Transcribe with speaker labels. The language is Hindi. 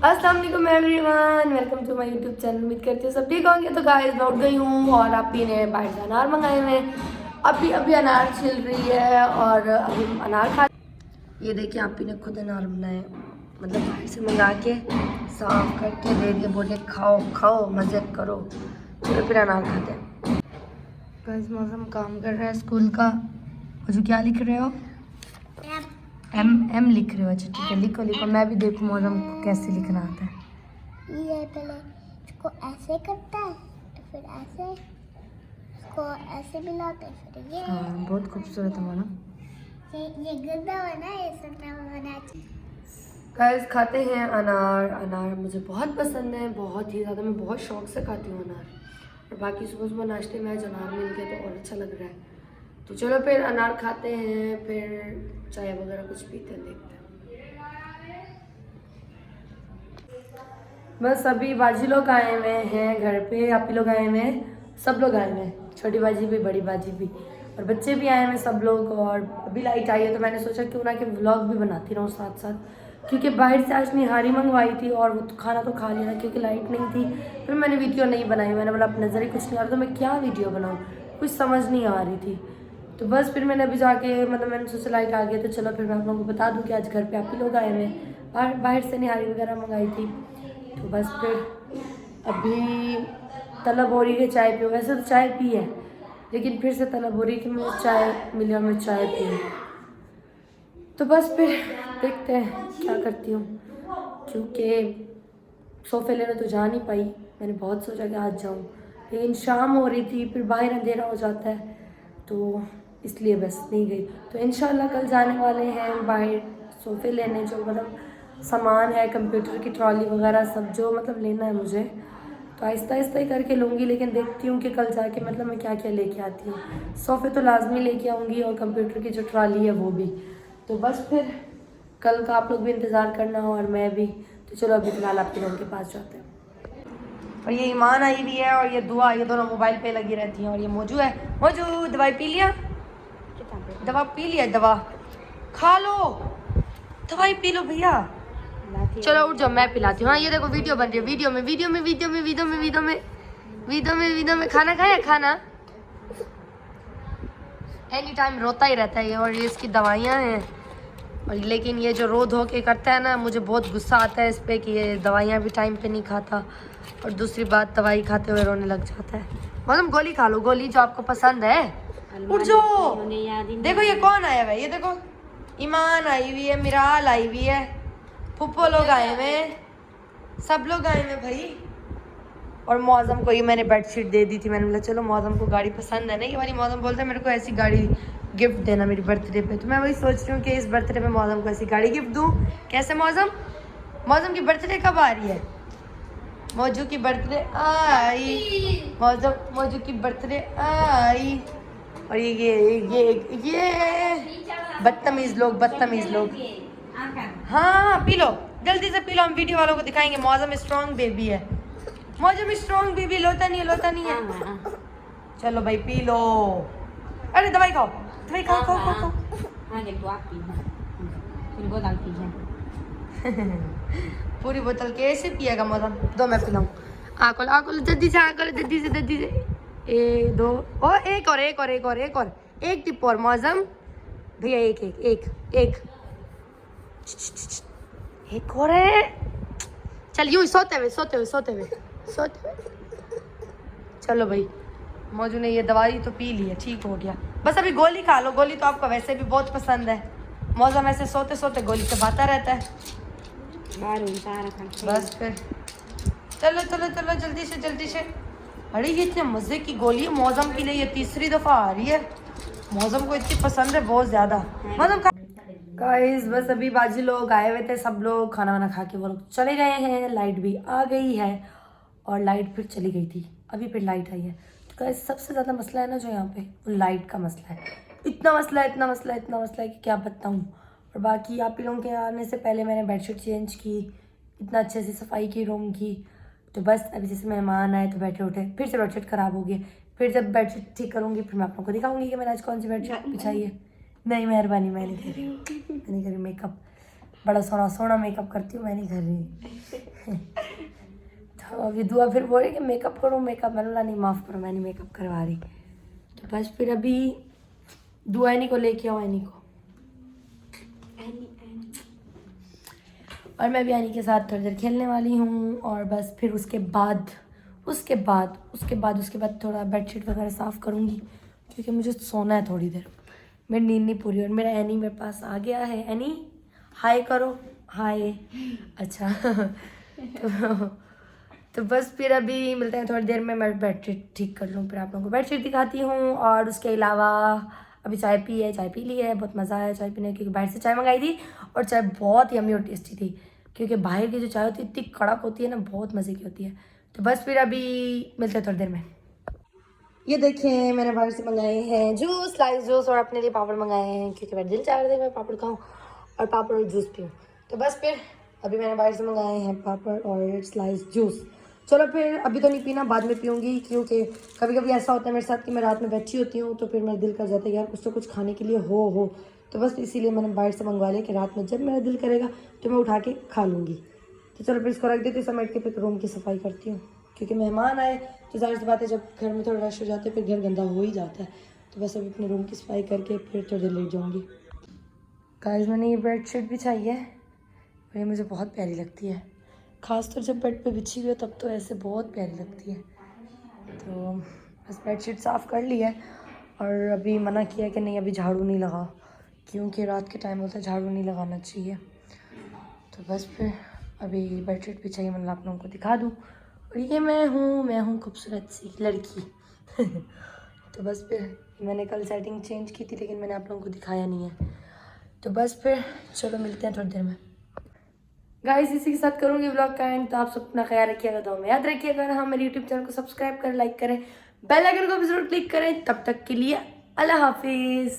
Speaker 1: अस्सलाम वालेकुम everyone, welcome to my YouTube channel. उम्मीद करती हूँ सब ठीक होंगे। तो गाइस मैं उठ गई हूँ और आपी ने बाहर से अनार मंगाए हुए हैं। अभी अनार छिल रही है और अभी अनार खा। ये देखिए आपी ने खुद अनार बनाए, मतलब बाहर से मंगा के साफ करके दे दिए, बोले खाओ खाओ मज़े करो। चलो फिर अनार खाते हैं। गाइस मौसम काम कर रहा है स्कूल का। मुझे क्या लिख रहे हो? एम लिख रहे हो? अच्छा ठीक है, लिखो लिखो, मैं भी देखूँ मौसम को कैसे लिखना आता है।
Speaker 2: ये पहले इसको ऐसे करता है तो फिर ऐसे, इसको ऐसे मिलाते हैं फिर ये।
Speaker 1: हाँ बहुत खूबसूरत है मौसम।
Speaker 2: ये गंदा बना है, ये सन्ना बना है।
Speaker 1: गाइस खाते हैं अनार। अनार मुझे बहुत पसंद है, बहुत ही ज़्यादा। मैं बहुत शौक से खाती हूँ अनार। और बाकी सुबह सुबह नाश्ते में आज अनार मिल गया तो और अच्छा लग रहा है। तो चलो फिर अनार खाते हैं, फिर चाय वगैरह कुछ पीते हैं, देखते हैं। बस अभी बाजी लोग आए हुए हैं घर पे, आप ही लोग आए हुए हैं, सब लोग आए हुए हैं, छोटी बाजी भी बड़ी बाजी भी और बच्चे भी आए हुए हैं सब लोग। और अभी लाइट आई है तो मैंने सोचा क्यों ना कि व्लॉग भी बनाती रहूँ साथ साथ, क्योंकि बाहर से आज निहारी मंगवाई थी और वो खाना तो खा लिया क्योंकि लाइट नहीं थी। फिर मैंने वीडियो नहीं बनाई, मैंने बोला अब नज़र ही कुछ नहीं आ रहा तो मैं क्या वीडियो बनाऊँ, कुछ समझ नहीं आ रही थी। तो बस फिर मैंने अभी जाके, मतलब मैंने सोचा लाइट आ गई तो चलो फिर मैं आप लोगों को बता दूँ कि आज घर पे आप ही लोग आए हुए हैं। बाहर से निहारी वगैरह मंगाई थी। तो बस फिर अभी तलब हो रही है चाय पियो। वैसे तो चाय पी है लेकिन फिर से तलब हो रही कि मुझे चाय मिले और मैं चाय पी। तो बस फिर देखते हैं क्या करती हूँ, क्योंकि सोफ़े लेने तो जा नहीं पाई। मैंने बहुत सोचा कि आज जाऊँ लेकिन शाम हो रही थी, फिर बाहर अंधेरा हो जाता है तो इसलिए बस नहीं गई। तो इंशाल्लाह कल जाने वाले हैं बाहर सोफ़े लेने, जो मतलब सामान है, कंप्यूटर की ट्रॉली वगैरह सब जो मतलब लेना है मुझे। तो आहिस्ता आहिस्ता ही करके लूँगी, लेकिन देखती हूँ कि कल जाके मतलब मैं क्या क्या लेके आती हूँ। सोफ़े तो लाजमी लेके आऊँगी और कंप्यूटर की जो ट्रॉली है वो भी। तो बस फिर कल का आप लोग भी इंतज़ार करना हो और मैं भी। तो चलो अभी फिलहाल आपके लोगों के पास जाते हैं। और ये ईमान आई हुई है और ये दुआ, ये दोनों मोबाइल पे लगी रहती हैं। और ये मौजू है। मौजू दवाई पी लिया? दवा पी लिया? दवा खा लो, दवाई पी लो भैया। चलो उठ जाओ, मैं पिलाती हूँ। हाँ ये देखो वीडियो बन रही है, वीडियो में खाना खाया? खाना एनी टाइम रोता ही रहता है ये। और ये इसकी दवाइयाँ हैं और लेकिन ये जो रो धो के करता है ना, मुझे बहुत गुस्सा आता है इस पर कि ये दवाइयाँ भी टाइम पे नहीं खाता और दूसरी बात दवाई खाते हुए रोने लग जाता है। मतलब गोली खा लो, गोली जो आपको पसंद है। उठ जाओ। देखो ये कौन आया हुआ है, ये देखो ईमान आई हुई है, मिराल आई हुई है, फुप्पो लोग आए हुए हैं, सब लोग आए हुए भाई। और मौसम को ये मैंने बेडशीट दे दी थी। मैंने बोला चलो मौसम को गाड़ी पसंद है ना ये वाली। मौसम बोलता है मेरे को ऐसी गाड़ी गिफ्ट देना मेरी बर्थडे पे। तो मैं वही सोच रही हूँ कि इस बर्थडे पे मौसम को ऐसी गाड़ी गिफ्ट दूँ। कैसे मौसम? मौसम की बर्थडे कब आ रही है? मौजू की बर्थडे आई, मौजू की बर्थडे आई। और ये बदतमीज लोग। हाँ पी लो, जल्दी से पी लो, हम वीडियो वालों को दिखाएंगे। मौसम स्ट्रॉन्ग बेबी है, मौसम स्ट्रॉन्ग बेबी। लोता नहीं है। चलो भाई पी लो। अरे दवाई खाओ, दवाई खाओ। पूरी बोतल कैसे पिएगा मौसम? दो मैं पिलाऊं। आकोल जल्दी से। ए दो और एक टिप और मौसम भैया, एक और है। चल यूं सोते हुए। चलो भाई मौजू ने ये दवाई तो पी ली है, ठीक हो गया। बस अभी गोली खा लो, गोली तो आपको वैसे भी बहुत पसंद है। मौसम ऐसे सोते गोली चबाता रहता है। बस फिर चलो जल्दी से। अरे ये इतने मज़े की गोली है मौसम के लिए, ये तीसरी दफ़ा आ रही है। मौसम को इतनी पसंद है बहुत ज़्यादा। मौसम गाइस बस अभी बाजी लोग आए हुए थे, सब लोग खाना वाना खा के वो लोग चले गए हैं। लाइट भी आ गई है और लाइट फिर चली गई थी, अभी फिर लाइट आई है। तो गाइस सबसे ज़्यादा मसला है ना जो यहाँ पे, वो लाइट का मसला है। इतना मसला है कि क्या बताऊँ। और बाकी आप लोगों के आने से पहले मैंने बेडशीट चेंज की, इतना अच्छे से सफाई की रूम की। तो बस अभी जैसे मेहमान आए तो बैठे उठे, फिर से बेडशीट ख़राब हो गई। फिर जब बेडशीट ठीक करूँगी फिर मैं आप लोगों को दिखाऊंगी कि मैंने आज कौन सी बेडशीट बिछाई है। नहीं मेहरबानी, मैं नहीं करी मेकअप। बड़ा सोना सोना मेकअप करती हूँ, मैं नहीं कर रही। तो अभी दुआ फिर बोले कि मेकअप करो मेकअप, मैंने बोला नहीं माफ़ करो, मैं नहीं मेकअप करवा रही। तो बस फिर अभी दुआ एनी को लेके आओ, एनी को, और मैं भी एनी के साथ थोड़ी देर खेलने वाली हूँ। और बस फिर उसके बाद थोड़ा बेडशीट वगैरह साफ़ करूँगी, क्योंकि मुझे सोना है थोड़ी देर, मेरी नींद नहीं पूरी। और मेरा एनी मेरे पास आ गया है। एनी हाय करो, हाय। अच्छा तो बस फिर अभी मिलते हैं थोड़ी देर में, मैं बेडशीट ठीक कर लूँ, फिर आप लोगों को बेडशीट दिखाती हूँ। और उसके अलावा अभी चाय पी ली है, बहुत मज़ा आया चाय पीने, क्योंकि बाहर से चाय मंगाई थी और चाय बहुत यम्मी और टेस्टी थी, क्योंकि बाहर की जो चाय होती है इतनी कड़क होती है ना, बहुत मज़े की होती है। तो बस फिर अभी मिलते हैं थोड़ी देर में। ये देखिए मैंने बाहर से मंगाए हैं जूस, स्लाइस जूस, और अपने लिए पापड़ मंगाए हैं, क्योंकि मेरा दिल चाह रहा था मैं पापड़ खाऊँ और पापड़ और जूस पीऊँ। तो बस फिर अभी मैंने बाहर से मंगाए हैं पापड़ और स्लाइस जूस। चलो फिर अभी तो नहीं पीना, बाद में पीऊँगी, क्योंकि कभी कभी ऐसा होता है मेरे साथ कि मैं रात में बैठी होती हूँ तो फिर मेरा दिल कर जाता है यार कुछ तो कुछ खाने के लिए हो। तो बस इसीलिए मैंने बाहर से मंगवा लिया कि रात में जब मेरा दिल करेगा तो मैं उठा के खा लूँगी। तो चलो फिर इसको रख देती हूँ, समेट के फिर रूम की सफाई करती हूँ, क्योंकि मेहमान आए तो जाहिर सी बात है जब घर में थोड़ा रश हो जाता है फिर घर गंदा हो ही जाता है। तो बस अभी अपने रूम की सफाई करके फिर थोड़ी देर लेट जाऊँगी। गाइस मैंने ये बेडशीट बिछाई है और ये मुझे बहुत प्यारी लगती है, खासतौर जब बेड पे बिछी हुई है तब तो ऐसे बहुत प्यारी लगती है। तो बस बेडशीट साफ़ कर ली है और अभी मना किया कि नहीं अभी झाड़ू नहीं लगाओ, क्योंकि रात के टाइम होता है झाड़ू नहीं लगाना चाहिए। तो बस फिर अभी बेडशीट बिछाई, मतलब आप लोगों को दिखा दूँ। और ये मैं हूँ खूबसूरत सी लड़की तो बस फिर मैंने कल सेटिंग चेंज की थी, लेकिन मैंने आप लोगों को दिखाया नहीं है। तो बस फिर चलो मिलते हैं थोड़ी देर में। गाइस इसी के साथ करूँगी व्लॉग का एंड। तो आप सब अपना ख्याल रखिएगा, दुआ में याद रखिएगा। हाँ मेरे यूट्यूब चैनल को सब्सक्राइब करें, लाइक करें, बेल आइकन को भी जरूर क्लिक करें। तब तक के लिए अल्लाह हाफिज़।